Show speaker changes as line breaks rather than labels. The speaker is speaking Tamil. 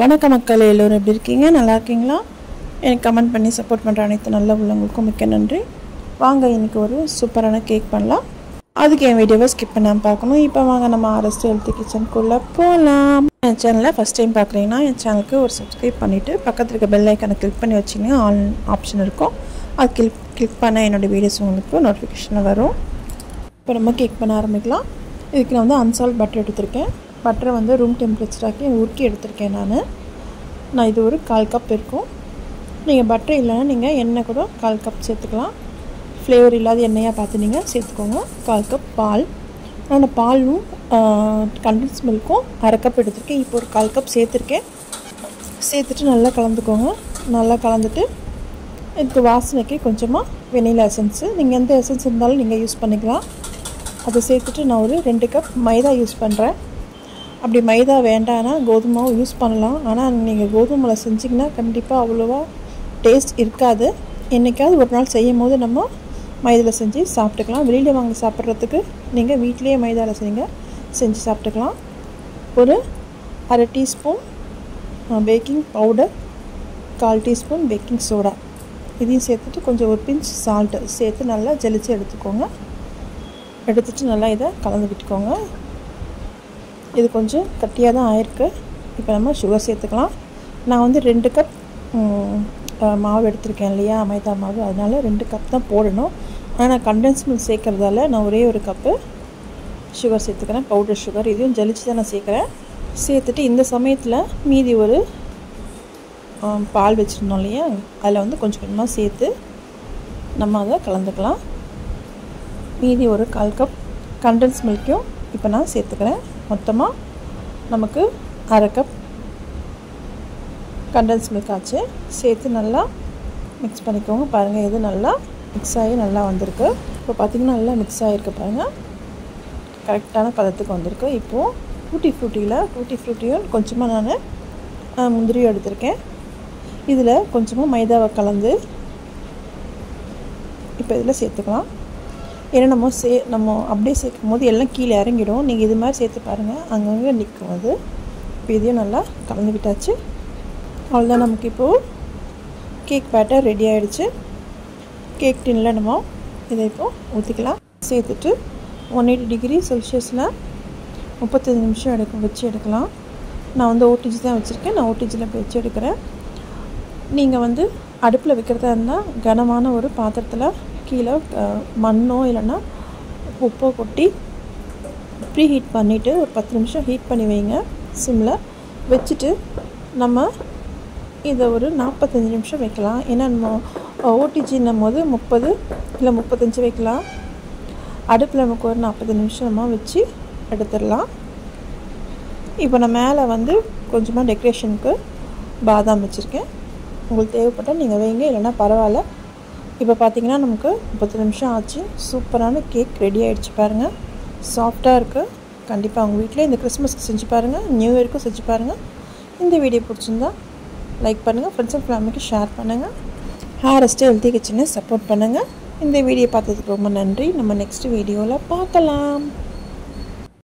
வணக்கம் மக்களே, எல்லோரும் எப்படி இருக்கீங்க? நல்லா இருக்கீங்களா? எனக்கு கமெண்ட் பண்ணி சப்போர்ட் பண்ணுற அனைத்து நல்ல உள்ளவங்களுக்கும் மிக்க நன்றி. வாங்க இன்றைக்கி ஒரு சூப்பரான கேக் பண்ணலாம். அதுக்கு என் வீடியோவை ஸ்கிப் பண்ணாமல் பார்க்கணும். இப்போ வாங்க நம்ம ஆர்எஸ் ஹெல்த்தி கிச்சனுக்குள்ளே போகலாம். என் சேனலை ஃபஸ்ட் டைம் பார்க்குறீங்கன்னா என் சேனலுக்கு ஒரு சப்ஸ்கிரைப் பண்ணிவிட்டு பக்கத்தில் இருக்க பெல் ஐக்கனை கிளிக் பண்ணி வச்சிங்கன்னா ஆல் ஆப்ஷன் இருக்கும். அது கிளிக் பண்ண என்னோடய வீடியோஸ் உங்களுக்கு நோட்டிஃபிகேஷனில் வரும். இப்போ நம்ம கேக் பண்ண ஆரம்பிக்கலாம். இதுக்கு நான் வந்து அன்சால்ட் பட்டர் எடுத்திருக்கேன். பட்டரை வந்து ரூம் டெம்பரேச்சராக்கி உருக்கி எடுத்திருக்கேன். நான் இது ஒரு 1/4 கப் இருக்கும். நீங்கள் பட்டர் இல்லைன்னா நீங்கள் எண்ணெய் கூட 1/4 கப் சேர்த்துக்கலாம். ஃப்ளேவர் இல்லாத எண்ணெயாக பார்த்து நீங்கள் சேர்த்துக்கோங்க. 1/4 கப் பால். நான் பாலும் கண்டன்ஸ் மில்க்கும் 1/2 கப் எடுத்திருக்கேன். இப்போ ஒரு 1/4 கப் சேர்த்துருக்கேன். சேர்த்துட்டு நல்லா கலந்துக்கோங்க. நல்லா கலந்துட்டு இதுக்கு வாசனைக்கு கொஞ்சமாக வெனிலா எசன்ஸு, நீங்கள் எந்த எசன்ஸ் இருந்தாலும் நீங்கள் யூஸ் பண்ணிக்கலாம். அதை சேர்த்துட்டு நான் ஒரு 2 கப் மைதா யூஸ் பண்ணுறேன். அப்படி மைதா வேண்டான்னா கோதுமாவும் யூஸ் பண்ணலாம். ஆனால் நீங்கள் கோதுமையில் செஞ்சிங்கன்னா கண்டிப்பாக அவ்வளோவா டேஸ்ட் இருக்காது. என்றைக்காவது ஒரு நாள் செய்யும் போது நம்ம மைதாவில் செஞ்சு சாப்பிட்டுக்கலாம். வெளியில் வாங்கி சாப்பிட்றதுக்கு நீங்கள் வீட்டிலேயே மைதாவில் செஞ்சு சாப்பிட்டுக்கலாம். ஒரு 1/2 teaspoon baking powder, 1/4 teaspoon baking soda இதையும் சேர்த்துட்டு கொஞ்சம் ஒரு பிஞ்ச் சால்ட்டு சேர்த்து நல்லா ஜலிச்சு எடுத்துக்கோங்க. எடுத்துகிட்டு நல்லா இதை கலந்து விட்டுக்கோங்க. இது கொஞ்சம் கட்டியாக தான் ஆயிருக்கு. இப்போ நம்ம சுகர் சேர்த்துக்கலாம். நான் வந்து 2 கப் மாவு எடுத்திருக்கேன் இல்லையா, மைதா மாவு, அதனால் 2 கப் தான் போடணும். ஆனால் நான் கண்டென்ஸ் மில்க் சேர்க்குறதால நான் ஒரே ஒரு கப்பு சுகர் சேர்த்துக்கிறேன், பவுடர் சுகர். இதையும் ஜலிச்சு தான் நான் சேர்க்குறேன். சேர்த்துட்டு இந்த சமயத்தில் மீதி ஒரு பால் வச்சுருந்தோம் இல்லையா, அதில் வந்து கொஞ்சம் கொஞ்சமாக சேர்த்து நம்ம அதை கலந்துக்கலாம். மீதி ஒரு 1/4 கப் கண்டென்ஸ் மில்க்கையும் இப்போ நான் சேர்த்துக்கிறேன். மொத்தமாக நமக்கு 1/2 கப் கண்டென்ஸ் மில்க் ஆச்சு. சேர்த்து நல்லா மிக்ஸ் பண்ணிக்கோங்க. பாருங்கள், இது நல்லா மிக்ஸ் ஆகி நல்லா வந்திருக்கு. இப்போ பார்த்திங்கன்னா நல்லா மிக்ஸ் ஆகிருக்கு. பாருங்கள், கரெக்டான பதத்துக்கு வந்திருக்கு. இப்போது டூட்டி ஃப்ரூட்டியும் கொஞ்சமாக நான் முந்திரியும் எடுத்திருக்கேன். இதில் கொஞ்சமாக மைதாவை கலந்து இப்போ இதில் சேர்த்துக்கலாம். ஏன்னா நம்ம அப்படியே சேர்க்கும் போது எல்லாம் கீழே இறங்கிடும். நீங்கள் இது மாதிரி சேர்த்து பாருங்கள், அங்கங்கே நிற்கும் அது. இப்போ இதையும் நல்லா கலந்து விட்டாச்சு. அவ்வளோதான், நமக்கு இப்போது கேக் பேட்டர் ரெடி ஆகிடுச்சு. கேக் டின்னில் நம்ம இதை இப்போது ஊற்றிக்கலாம். சேர்த்துட்டு 180 டிகிரி செல்சியஸில் 35 நிமிஷம் வச்சு எடுக்கலாம். நான் வந்து ஓடிஜி தான் வச்சுருக்கேன். நான் ஓடிஜியில் வச்சு எடுக்கிறேன். நீங்கள் வந்து அடுப்பில் வைக்கிறதா இருந்தால் கனமான ஒரு பாத்திரத்தில் கீழே மண்ணோ இல்லைன்னா உப்போ கொட்டி ப்ரீ ஹீட் பண்ணிவிட்டு ஒரு 10 நிமிஷம் ஹீட் பண்ணி வைங்க. சிம்மில் வச்சுட்டு நம்ம இதை ஒரு 45 நிமிஷம் வைக்கலாம். ஏன்னா நம்ம ஓடிஜின்னும் போது 30 இல்லை 35 வைக்கலாம். அடுப்பில் நமக்கு ஒரு 40 நிமிஷம் நம்ம வச்சு எடுத்துடலாம். இப்போ நான் மேலே வந்து கொஞ்சமாக டெக்கரேஷனுக்கு பாதாம் வச்சுருக்கேன். உங்களுக்கு தேவைப்பட்டால் நீங்கள் வைங்க, இல்லைன்னா பரவாயில்ல. இப்போ பார்த்திங்கன்னா நமக்கு 30 நிமிஷம் ஆச்சு. சூப்பரான கேக் ரெடி ஆகிடுச்சு. பாருங்கள், சாஃப்டாக இருக்குது. கண்டிப்பாக அவங்க வீட்டில் இந்த கிறிஸ்மஸ்க்கு செஞ்சு பாருங்கள், நியூ இயருக்கும் செஞ்சு பாருங்கள். இந்த வீடியோ பிடிச்சிருந்தா லைக் பண்ணுங்கள், ஃப்ரெண்ட்ஸ் அண்ட் ஃபேமிலிக்கு ஷேர் பண்ணுங்கள். ஆர்எஸ் ஹெல்த்தி கிச்சனை சப்போர்ட் பண்ணுங்கள். இந்த வீடியோ பார்த்ததுக்கு ரொம்ப நன்றி. நம்ம நெக்ஸ்ட் வீடியோவில் பார்க்கலாம்.